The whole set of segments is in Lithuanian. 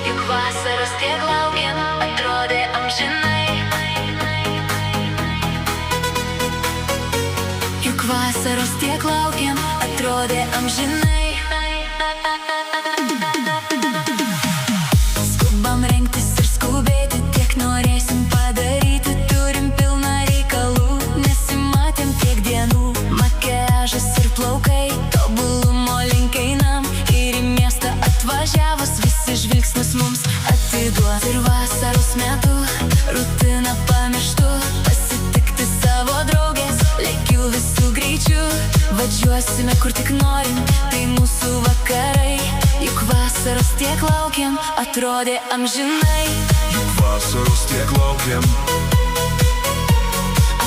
Juk vasaros tiek laukėm, atrodė amžinai. Juk vasaros tiek laukėm, atrodė amžinai. Skubam rengtis ir skubėti, tiek norėsim padaryti. Turim pilną reikalų, nesimatėm tiek dienų. Makiažas ir plaukai, tobulumo link einam. Ir į miestą atvažiavus visi žvilgsnius mums atiduos. Ir vasaros metu rutiną pamirštu, pasitikti savo draugės, lėkiu visų greičių. Važiuosime kur tik norim, tai mūsų vakarai. Juk vasaros tiek laukiam, atrodė amžinai. Juk vasaros tiek laukiam,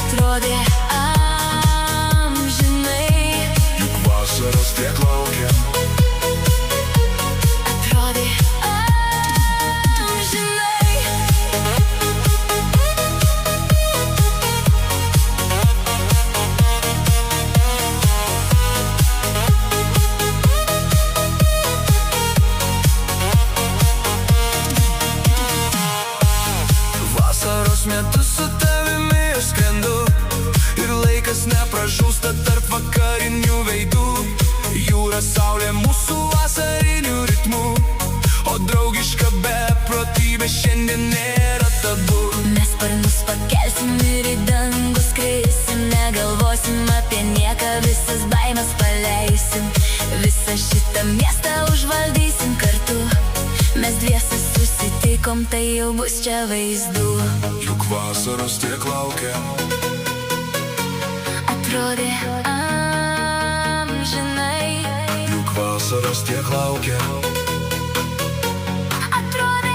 atrodė amžinai. juk vasaros tiek laukiam, Atrodė amžinai. vasaros metu su tavimi aš skrendu. Ir laikas nepražūsta tarp vakarinių veidų. Jūra, saulė mūsų vasarinių ritmų, o draugiška beprotybė šiandien nėra tabu. Mes sparnus pakelsim ir į dangų skrisim. Negalvosim apie nieką, visas baimes paleisim. Visą šitą miestą užvaldysim kartu. Mes dviese susitikom, tai jau bus čia vaizdų. Juk vasaros tiek laukiam, Atrodė amžinai. juk vasaros tiek laukiam, Atrodė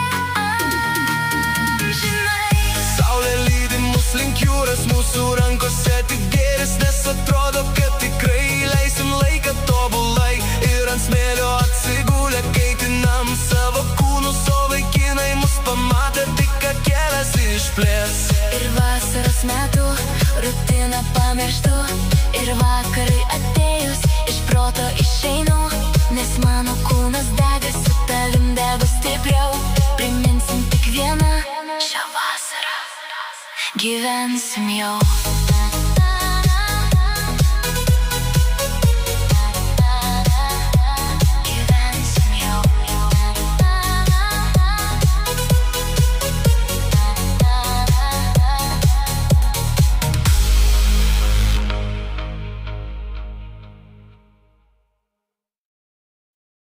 amžinai. saulė lydi mus link jūros, mūsų rankose tik gėris, nes atrodo, kad tikrai leisim laiką tobulai. Ir ant smėlio atsigulę kaitinam savo kūnus, o vaikinai mus pamatę tik ką kelias išplės. Ir vasaros metu rutiną pamirštu. Ir vakarai atėjus iš proto išeinu. Nes mano kūnas dega, su tavim degu stipriau. Priminsim tik vieną, šią vasarą gyvensim jau.